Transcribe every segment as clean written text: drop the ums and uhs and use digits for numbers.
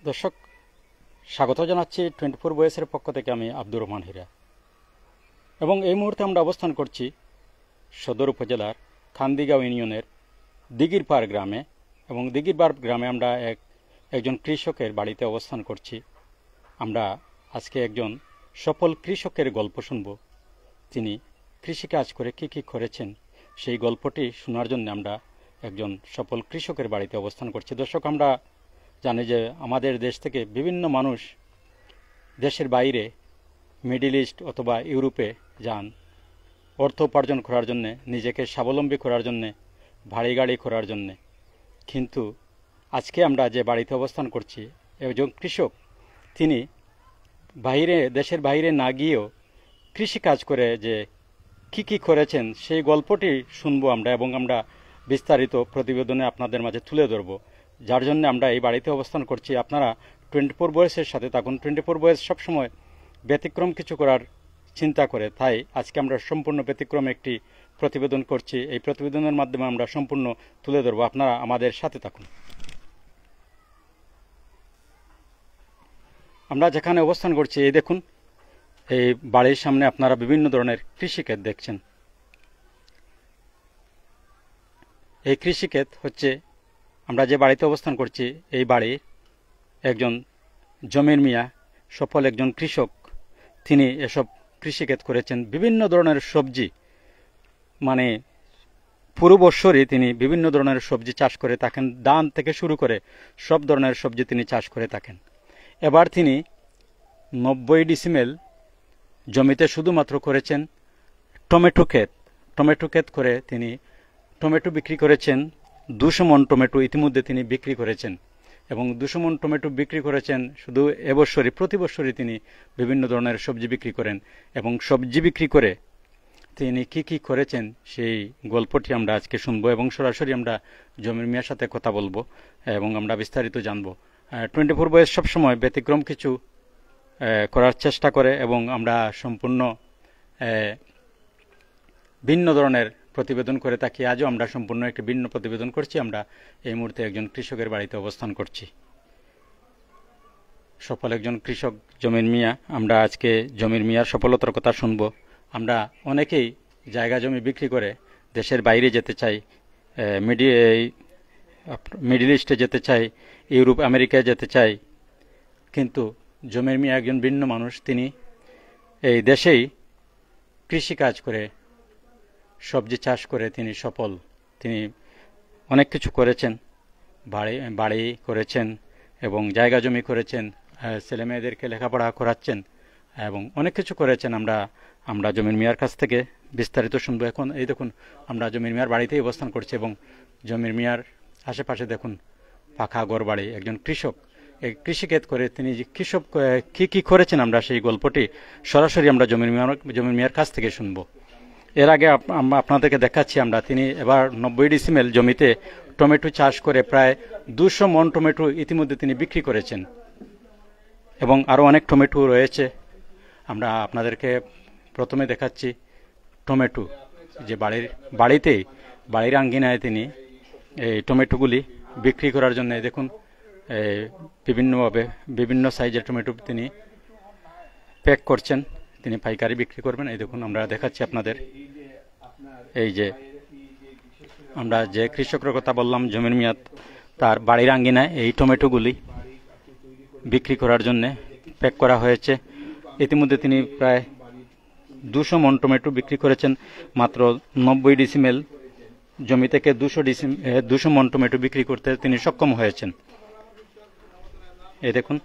দর্শক, স্বাগত জানাচ্ছি 24 ভয়েসের পক্ষ থেকে। আমি আব্দুর রহমান হীরা এবং এই মুহূর্তে আমরা অবস্থান করছি সদর উপজেলার খান্দিগাঁও ইউনিয়নের দিঘিরপাড় গ্রামে। এবং দিঘিরপাড় গ্রামে আমরা একজন কৃষকের বাড়িতে অবস্থান করছি। আমরা আজকে একজন সফল কৃষকের গল্প শুনব। তিনি কৃষিকাজ করে কি করেছেন সেই গল্পটি শোনার জন্য আমরা একজন সফল কৃষকের বাড়িতে অবস্থান করছি। দর্শক, আমরা জানি যে আমাদের দেশ থেকে বিভিন্ন মানুষ দেশের বাইরে মিডল ইস্ট অথবা ইউরোপে যান অর্থ উপার্জন করার জন্যে, নিজেকে স্বাবলম্বী করার জন্যে, ভারী গাড়ি করার জন্যে। কিন্তু আজকে আমরা যে বাড়িতে অবস্থান করছি, একজন কৃষক, তিনি দেশের বাইরে না গিয়েও কৃষিকাজ করে যে কি করেছেন সেই গল্পটি শুনবো আমরা, এবং আমরা বিস্তারিত প্রতিবেদনে আপনাদের মাঝে তুলে ধরব। যার জন্য আমরা এই বাড়িতে অবস্থান করছি। আপনারা 24 ভয়েসের সাথে থাকুন। 24 ভয়েস সবসময় ব্যতিক্রম কিছু করার চিন্তা করে, তাই আজকে আমরা সম্পূর্ণ ব্যতিক্রম একটি প্রতিবেদন করছি। এই প্রতিবেদনের মাধ্যমে আমরা সম্পূর্ণ তুলে ধরব। আপনারা আমাদের সাথে থাকুন। আমরা যেখানে অবস্থান করছি, এই দেখুন, এই বাড়ির সামনে আপনারা বিভিন্ন ধরনের কৃষিক্ষেত দেখছেন। এই কৃষিক্ষেত হচ্ছে, আমরা যে বাড়িতে অবস্থান করছি, এই বাড়ির একজন জমির মিয়া, সফল একজন কৃষক। তিনি এসব কৃষিক্ষেত করেছেন, বিভিন্ন ধরনের সবজি, মানে পুরো বৎসরই তিনি বিভিন্ন ধরনের সবজি চাষ করে থাকেন। ধান থেকে শুরু করে সব ধরনের সবজি তিনি চাষ করে থাকেন। এবার তিনি 90 ডিসিমেল জমিতে শুধুমাত্র করেছেন টমেটো ক্ষেত করে তিনি টমেটো বিক্রি করেছেন। 200 মণ টমেটো ইতিমধ্যে তিনি বিক্রি করেছেন, এবং 200 মণ টমেটো বিক্রি করেছেন। শুধু এবছরই, প্রতি বছরই তিনি বিভিন্ন ধরনের সবজি বিক্রি করেন, এবং সবজি বিক্রি করে তিনি কি করেছেন সেই গল্পটি আমরা আজকে শুনবো, এবং সরাসরি আমরা জমির মিয়ার সাথে কথা বলবো এবং আমরা বিস্তারিত জানবো। 24 ভয়েস সবসময় ব্যতিক্রম কিছু করার চেষ্টা করে, এবং আমরা সম্পূর্ণ ভিন্ন ধরনের প্রতিবেদন করে থাকি। আজও আমরা সম্পূর্ণ একটি ভিন্ন প্রতিবেদন করছি। আমরা এই মুহূর্তে একজন কৃষকের বাড়িতে অবস্থান করছি, সফল একজন কৃষক জমির মিয়া। আমরা আজকে জমির মিয়ার সফলতার কথা শুনবো। আমরা অনেকেই জায়গা জমি বিক্রি করে দেশের বাইরে যেতে চাই, মিডল ইস্টে যেতে চাই, ইউরোপ আমেরিকায় যেতে চাই, কিন্তু জমির মিয়া একজন ভিন্ন মানুষ। তিনি এই দেশেই কৃষিকাজ করে, সবজি চাষ করে তিনি সফল। তিনি অনেক কিছু করেছেন, বাড়ি করেছেন এবং জায়গা জমি করেছেন, ছেলে মেয়েদেরকে লেখাপড়া করাচ্ছেন এবং অনেক কিছু করেছেন। আমরা জমির মিয়ার কাছ থেকে বিস্তারিত শুনবো। এখন এই দেখুন, আমরা জমির মিয়ার বাড়িতেই অবস্থান করছি, এবং জমির মিয়ার আশেপাশে দেখুন পাকা ঘর বাড়ি। একজন কৃষক এই কৃষিক্ষেত করে তিনি কৃষক কি করেছেন, আমরা সেই গল্পটি সরাসরি আমরা জমির মিয়ার কাছ থেকে শুনবো। এর আগে আপনাদেরকে দেখাচ্ছি আমরা, তিনি এবার 90 ডিসিমেল জমিতে টমেটো চাষ করে প্রায় 200 মণ টমেটো ইতিমধ্যে তিনি বিক্রি করেছেন, এবং আরও অনেক টমেটো রয়েছে। আমরা আপনাদেরকে প্রথমে দেখাচ্ছি টমেটো, যে বাড়ির আঙ্গিনায় তিনি এই টমেটোগুলি বিক্রি করার জন্য, দেখুন বিভিন্নভাবে বিভিন্ন সাইজের টমেটো তিনি প্যাক করছেন, তিনি পাইকারি বিক্রি করবেন। এই দেখুন, আমরা দেখাচ্ছি আপনাদের, এই যে আমরা যে কৃষকের কথা বললাম জমির মিয়া, তার বাড়ির আঙ্গিনায় এই টমেটোগুলি বিক্রি করার জন্য প্যাক করা হয়েছে। ইতিমধ্যে তিনি প্রায় 200 মণ টমেটো বিক্রি করেছেন। মাত্র 90 ডিসিমেল জমি থেকে 200 মণ টমেটো বিক্রি করতে তিনি সক্ষম হয়েছেন। এই দেখুন,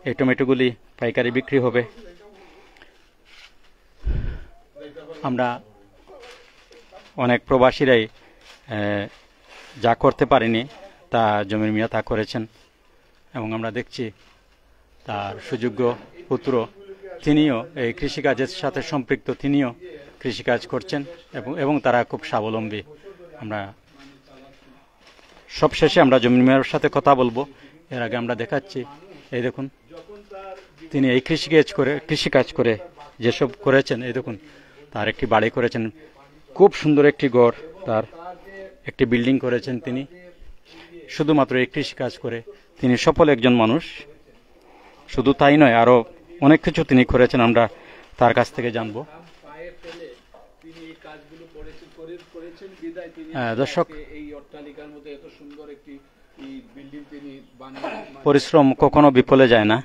এই টমেটোগুলি পাইকারি বিক্রি হবে। আমরা অনেক প্রবাসীরাই যা করতে পারেনি তা জমির মিয়া তা করেছেন, এবং আমরা দেখছি তার সুযোগ্য পুত্র, তিনিও এই কৃষিকাজের সাথে সম্পৃক্ত, তিনিও কৃষিকাজ করছেন এবং তারা খুব স্বাবলম্বী। আমরা সবশেষে আমরা জমির মিয়ার সাথে কথা বলবো। এর আগে আমরা দেখাচ্ছি, এই দেখুন, তিনি এই কৃষিকাজ করে যেসব করেছেন, এই দেখুন, তার একটি বাড়ি করেছেন, খুব সুন্দর একটি ঘর, তার একটি বিল্ডিং করেছেন তিনি। শুধুমাত্র এই কৃষিকাজ করে তিনি সফল একজন মানুষ। শুধু তাই নয়, আরো অনেক কিছু তিনি করেছেন, আমরা তার কাছ থেকে জানবো। দর্শক, পরিশ্রম কখনো বিফলে যায় না।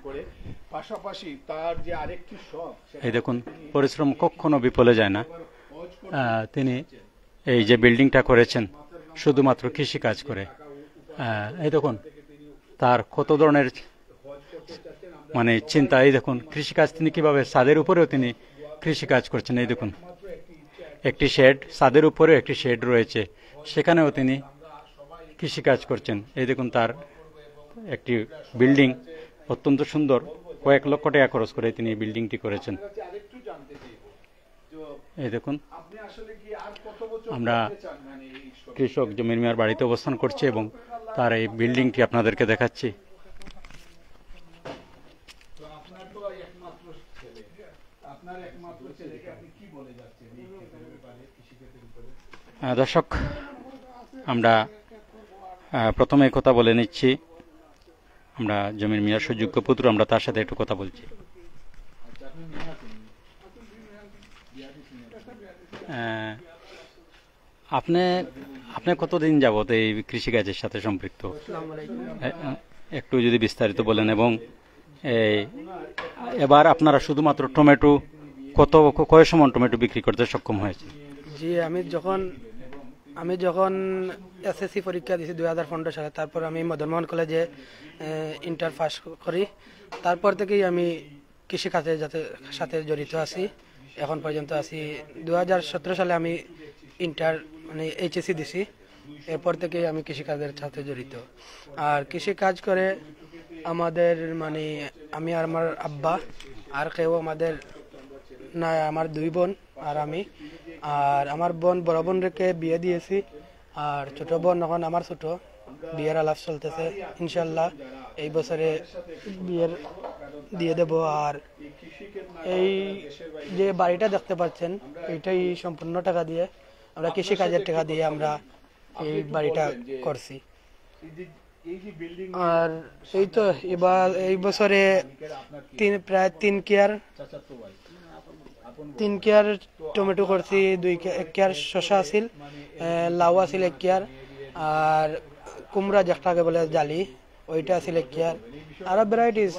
পাশাপাশি তার যে আরেকটি শখ, এই দেখুন, পরিশ্রম কখনো বিফলে যায় না। তিনি এই যে বিল্ডিংটা করেছেন শুধুমাত্র কৃষি কাজ করে। এই দেখুন তার কত ধরনের মানে চিন্তা। এই দেখুন কৃষিকাজ তিনি কিভাবে, ছাদের উপরেও তিনি কৃষিকাজ করছেন। এই দেখুন একটি শেড, ছাদের উপরেও একটি শেড রয়েছে, সেখানেও তিনি কৃষিকাজ করছেন। এই দেখুন তার একটি বিল্ডিং অত্যন্ত সুন্দর, কয়েক লক্ষ টাকা খরচ করে তিনি বিল্ডিংটি করেছেন। এই দেখুন আমরা কৃষক জমির মিয়ার বাড়িতে অবস্থান করছি এবং তার এই বিল্ডিংটি আপনাদেরকে দেখাচ্ছি। দর্শক, আমরা প্রথমে কথা বলে নিচ্ছি, আমরা জমির মিয়ার সুযোগ্য পুত্র, আমরা তার সাথে একটু কথা বলছি। আপনি আপনি কতদিন যাবত এই কৃষিকাজের সাথে সম্পৃক্ত, একটু যদি বিস্তারিত বলেন। এবং এবার আপনারা শুধুমাত্র টমেটো কয় সমান টমেটো বিক্রি করতে সক্ষম হয়েছে? জি, আমি যখন এসএসসি পরীক্ষা দিয়েছি 2015 সালে, তারপর আমি মদনমোহন কলেজে ইন্টার পাস করি। তারপর থেকেই আমি কৃষিকাজের সাথে জড়িত আছি, এখন পর্যন্ত আছি। 2017 সালে আমি ইন্টার মানে এইচএসসি দিছি, এরপর থেকেই আমি কৃষিকাজের সাথে জড়িত। আর কৃষিকাজ করে আমাদের মানে আমি আর আমার আব্বা আর কেউ আমাদের না, আমার 2 বোন আর আমি। আর আমার বোন, বড় বোন রেখে বিয়ে দিয়েছি, আর ছোট বোন এখন আমার ছোট, বিয়ের আলাপ চলতেছে, ইনশাল্লাহ এই বছরে বিয়ের দিয়ে দেব। আর এই যে বাড়িটা দেখতে পাচ্ছেন, এইটাই সম্পূর্ণ টাকা দিয়ে, আমরা কৃষিকাজের টাকা দিয়ে আমরা এই বাড়িটা করছি। আর এই তো এবার এই বছরে প্রায় 3 কেয়ার টমেটো করছি, 1 কেয়ার শসা আছিল, লাউ আছিল 1 কেয়ার, আর কুমড়া যেটাকে বলে জালি ওইটা আছিল 1 কেয়ার। আরো ভ্যারাইটিস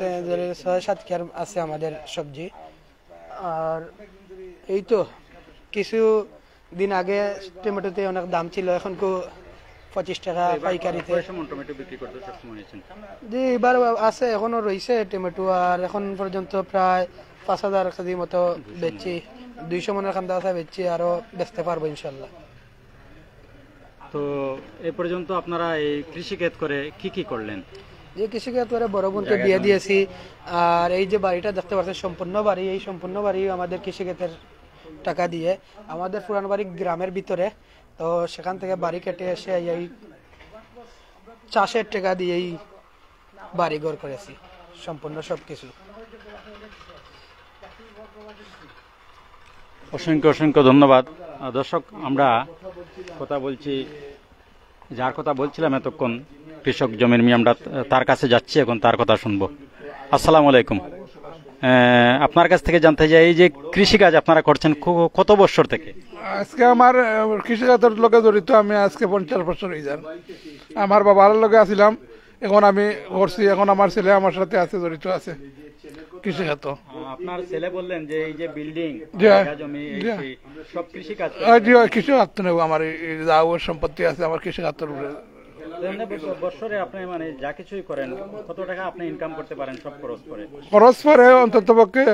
6-7 কেয়ার আছে আমাদের সবজি। আর এই তো কিছু দিন আগে টমেটোতে অনেক দাম ছিল, এখন 25 টাকা পাইকারিতে। জি, এবার আছে, এখনো রয়েছে টমেটো। আর এখন পর্যন্ত প্রায় 5000 কেজি মতো বেচছি, 200 মনের খান্দা আছে বেচছি, আরো বেচতে পারবো ইনশাল্লাহ। তো এই পর্যন্ত আপনারা এই কৃষিকাজ করে কি কি করলেন? যে কৃষিকাজ করে বড় বোনকে বিয়ে দিয়েছি। আর এই যে বাড়িটা দেখতে পাচ্ছেন সম্পূর্ণ বাড়ি, এই সম্পূর্ণ বাড়ি আমাদের কৃষিকাজের টাকা দিয়ে। আমাদের পুরান বাড়ি গ্রামের ভিতরে, তো সেখান থেকে বাড়ি কেটে এসে এই চাষের টাকা দিয়েই বাড়ি ঘর করেছি সম্পূর্ণ সবকিছু। অসংখ্য অসংখ্য ধন্যবাদ। দর্শক, আমরা কথা বলছি, যার কথা বলছিলাম এতক্ষণ, কৃষক জমির মিয়া, আমরা তার কাছে যাচ্ছি, এখন তার কথা শুনবো। আসসালামু আলাইকুম। আপনার কাছ থেকে জানতে চাই, এই যে কৃষিকাজ আপনারা করছেন কত বছর থেকে? আজকে আমার কৃষিকাজের লোকে জড়িত আমি আজকে 50 বছর হয়ে যান। আমার বাবার লোকে আসিলাম, এখন আমি করছি, এখন আমার ছেলে আমার সাথে আছে, জড়িত আছে কৃষিখাত। আপনার ছেলে বললেন যে এই যে বিল্ডিং, জমি, সব কৃষিকাজ? কৃষি খাত নেব, আমার যাও সম্পত্তি আছে আমার কৃষিখাতের উপরে। বছরে আপনি মানে যা কিছুই করেন, কত টাকা আপনি ইনকাম করতে পারেন সব খরচ করে? খরচ পরে অন্তত পক্ষে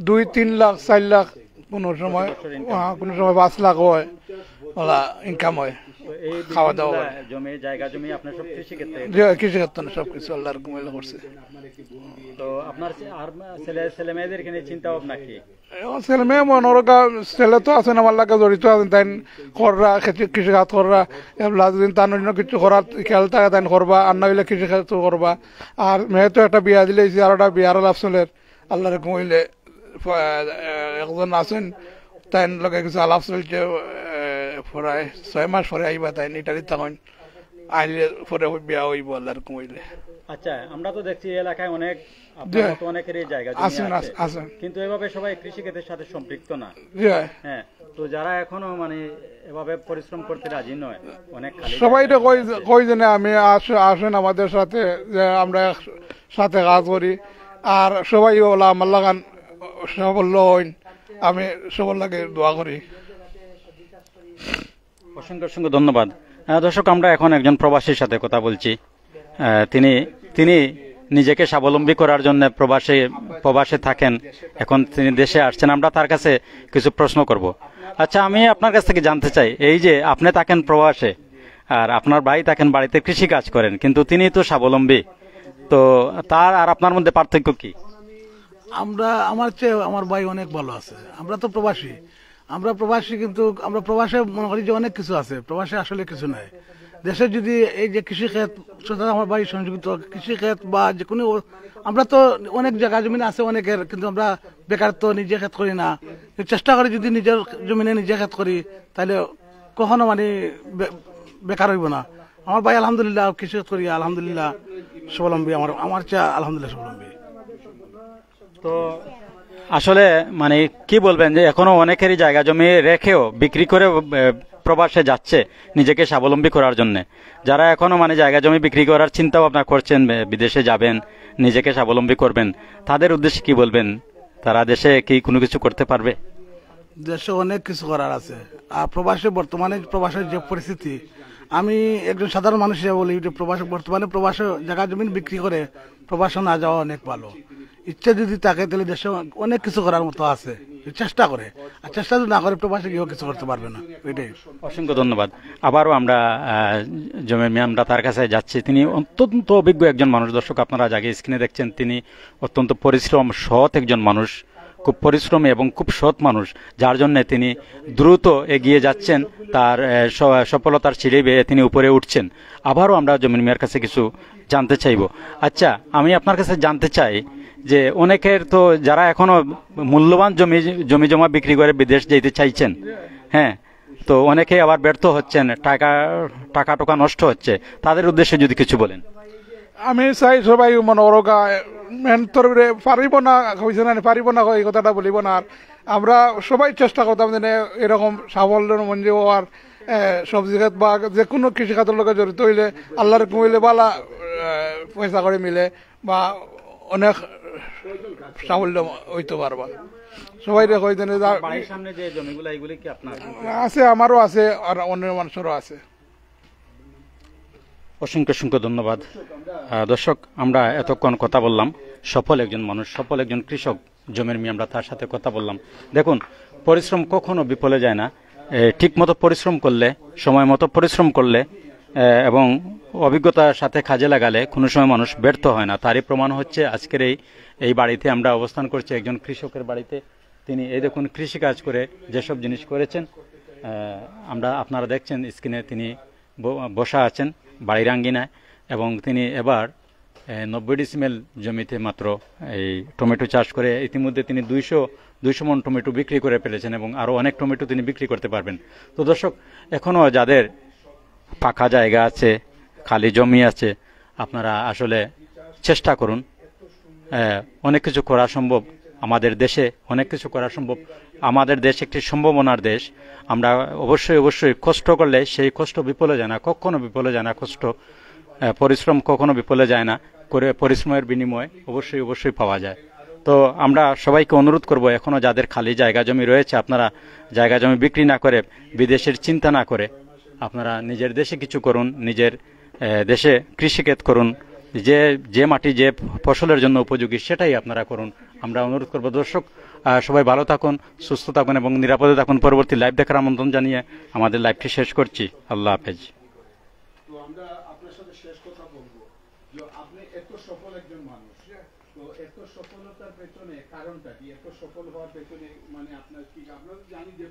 2-3 লাখ 4 লাখ, কোনো সময় 5 লাখ হয়, ওলা ইনকাম হয়। খাওয়া দাওয়া, জমি, জায়গা জমি আপনার সব কৃষিক্ষেত্রে? কৃষিক্ষেত্র সবকিছু আল্লাহর কুমিল্লা করছে। তো আপনার আর ছেলে মেয়েদের কিনে চিন্তা ভাবনা কি? ছেলে মেয়ে মনোরকা ছেলে তো আছেন আমার লাগে জড়িত আছেন, তাই কররা কৃষিখাত কররা, এগুলা যদি তার অন্য কিছু করার খেয়াল থাকে তাই করবা, আর না হইলে কৃষিখাত করবা। আর মেয়ে তো একটা বিয়া দিলেছি, আর একটা বিয়ার লাভ চলের আল্লাহর কুমিল্লে একজন আছেন, তাই লগে কিছু আলাপ চলছে, প্রায় 6 মাস পরে আইবা, তাই ইটালি তখন আইলে পরে বিয়া হইব আল্লাহর কইলে। আচ্ছা, আমরা তো দেখছি এই এলাকায় অনেক জি। আপনার মতো অনেকেরই জায়গা জমি আছেন আছে, আছেন কিন্তু এভাবে সবাই কৃষিক্ষেত্রের সাথে সম্পৃক্ত না। জি। হ্যাঁ, তো যারা এখনো মানে এভাবে পরিশ্রম করতে রাজি নয়, অনেক খালি সবাই জায়গা কই আছে। কই জানে আমি আসেন আমাদের সাথে, যে আমরা সাথে কাজ করি, আর সবাই বলা আমার লাগান সাফল্য হইন, আমি সবার লাগে দোয়া করি। অসংখ্য অসংখ্য ধন্যবাদ। দর্শক, আমরা এখন একজন প্রবাসীর সাথে কথা বলছি। তিনি তিনি নিজেকে স্বাবলম্বী করার জন্য প্রবাসে থাকেন, এখন তিনি দেশে আসছেন। আমরা তার কাছে কিছু প্রশ্ন করব। আচ্ছা, আমি আপনার কাছ থেকে জানতে চাই, এই যে আপনি থাকেন প্রবাসে আর আপনার ভাই থাকেন বাড়িতে কৃষি কাজ করেন, কিন্তু তিনি তো স্বাবলম্বী, তো তার আর আপনার মধ্যে পার্থক্য কি? আমার চেয়ে আমার ভাই অনেক ভালো আছে। আমরা তো প্রবাসী, কিন্তু আমরা প্রবাসে মনে করি যে অনেক কিছু আছে, প্রবাসে আসলে কিছু নাই। দেশে যদি এই যে কৃষিক্ষেত, আমার ভাই সংযুক্ত কৃষিক্ষেত বা যে কোনো, আমরা তো অনেক জায়গা জমিন আছে অনেকের, কিন্তু আমরা বেকার তো নিজে ক্ষেত করি না। চেষ্টা করি যদি নিজের জমিনে নিজে ক্ষেত করি, তাহলে কখনো মানে বেকার হইব না। আমার ভাই আলহামদুলিল্লাহ কৃষি করি, আলহামদুলিল্লাহ স্বাবলম্বী, আমার চেয়ে আলহামদুলিল্লাহ স্বাবলম্বী। তো আসলে মানে কি বলবেন, যে এখনো অনেকেরই জায়গা জমি রেখেও বিক্রি করে প্রবাসে যাচ্ছে নিজেকে স্বাবলম্বী করার জন্য। যারা এখনো মানে জায়গা জমি বিক্রি করার চিন্তা ভাবনা করছেন, বিদেশে যাবেন, নিজেকে স্বাবলম্বী করবেন, তাদের উদ্দেশ্যে কি বলবেন? তারা দেশে কি কোনো কিছু করতে পারবে? দেশে অনেক কিছু করার আছে। আর বর্তমানে প্রবাসের যে পরিস্থিতি, আমি একজন সাধারণ মানুষ হিসেবে বলি যে বর্তমানে প্রবাসে জায়গা জমিন বিক্রি করে প্রবাসে না যাওয়া অনেক ভালো। ইচ্ছা যদি থাকে তাহলে দেশে অনেক কিছু করার মতো আছে, চেষ্টা করে। আর চেষ্টা যদি না করে প্রবাসে গিয়েও কিছু করতে পারবে না। এটাই। অসংখ্য ধন্যবাদ। আবারও আমরা জমির মিয়া, আমরা তার কাছে যাচ্ছি। তিনি অত্যন্ত অভিজ্ঞ একজন মানুষ। দর্শক, আপনারা যাকে স্ক্রিনে দেখছেন, তিনি অত্যন্ত পরিশ্রম সৎ একজন মানুষ, খুব পরিশ্রমী এবং খুব সৎ মানুষ, যার জন্য তিনি দ্রুত এগিয়ে যাচ্ছেন, তার সফলতার সিঁড়ি বেয়ে তিনি উপরে উঠছেন। আবারও আমরা জমির মিয়ার কাছে কিছু জানতে চাইব। আচ্ছা, আমি আপনার কাছে জানতে চাই যে অনেকের তো যারা এখনো মূল্যবান জমি জমা বিক্রি করে বিদেশ যেতে চাইছেন, হ্যাঁ, তো অনেকে আবার ব্যর্থ হচ্ছেন, টাকা নষ্ট হচ্ছে, তাদের উদ্দেশ্যে যদি কিছু বলেন। আমি চাই সবাই মনে করোগা মেহনতর পারিব না হয়েছে না, পারিব না এই কথাটা বলিব না। আর আমরা সবাই চেষ্টা করতাম যে এরকম সাফল্য মঞ্জু হওয়ার, সবজি খাত বা যে কোনো কৃষিখাতের লোক জড়িত হইলে আল্লাহর কইলে বালা পয়সা করে মিলে বা অনেক সাফল্য হইতে পারবা। সবাই কই দেন সামনে যে জমিগুলো, এগুলি কি আপনার? আছে, আমারও আছে, আর অন্য মানুষেরও আছে। অসংখ্য অসংখ্য ধন্যবাদ। দর্শক, আমরা এতক্ষণ কথা বললাম সফল একজন মানুষ, সফল একজন কৃষক জমির মিয়া, আমরা তার সাথে কথা বললাম। দেখুন, পরিশ্রম কখনো বিফলে যায় না। ঠিক মতো পরিশ্রম করলে, সময় মতো পরিশ্রম করলে এবং অভিজ্ঞতার সাথে কাজে লাগালে কোনো সময় মানুষ ব্যর্থ হয় না। তারই প্রমাণ হচ্ছে আজকের এই বাড়িতে আমরা অবস্থান করছি, একজন কৃষকের বাড়িতে। তিনি এই দেখুন কৃষিকাজ করে যেসব জিনিস করেছেন, আপনারা দেখছেন স্ক্রিনে, তিনি বসা আছেন বাড়ির আঙ্গিনায়, এবং তিনি এবার 90 ডিসিমেল জমিতে মাত্র এই টমেটো চাষ করে ইতিমধ্যে তিনি 200 মণ টমেটো বিক্রি করে ফেলেছেন, এবং আরও অনেক টমেটো তিনি বিক্রি করতে পারবেন। তো দর্শক, এখনও যাদের ফাঁকা জায়গা আছে, খালি জমি আছে, আপনারা আসলে চেষ্টা করুন। অনেক কিছু করা সম্ভব আমাদের দেশে, অনেক কিছু করা সম্ভব। আমাদের দেশ একটি সম্ভাবনার দেশ। আমরা অবশ্যই কষ্ট করলে সেই কষ্ট বিফলে যায় না, কখনো বিফলে যায় না। পরিশ্রম কখনো বিফলে যায় না, করে পরিশ্রমের বিনিময়ে অবশ্যই পাওয়া যায়। তো আমরা সবাইকে অনুরোধ করব, এখনো যাদের খালি জায়গা জমি রয়েছে, আপনারা জায়গা জমি বিক্রি না করে, বিদেশের চিন্তা না করে, আপনারা নিজের দেশে কিছু করুন, নিজের দেশে কৃষিক্ষেত করুন। যে মাটি যে ফসলের জন্য উপযোগী সেটাই আপনারা করুন, আমরা অনুরোধ করব। দর্শক, সবাই ভালো থাকুন, সুস্থ থাকুন এবং নিরাপদে থাকুন। পরবর্তী লাইভ দেখার আমন্ত্রণ জানিয়ে আমাদের লাইভটি শেষ করছি। আল্লাহ হাফেজ। তো আমরা আপনার সাথে শেষ কথা বলবো যে আপনি এত সফল একজন মানুষ, তো এত সফলতার পেছনে কারণটা কি? এত সফল হওয়ার পেছনে মানে আপনার কি? আমরা জানি যে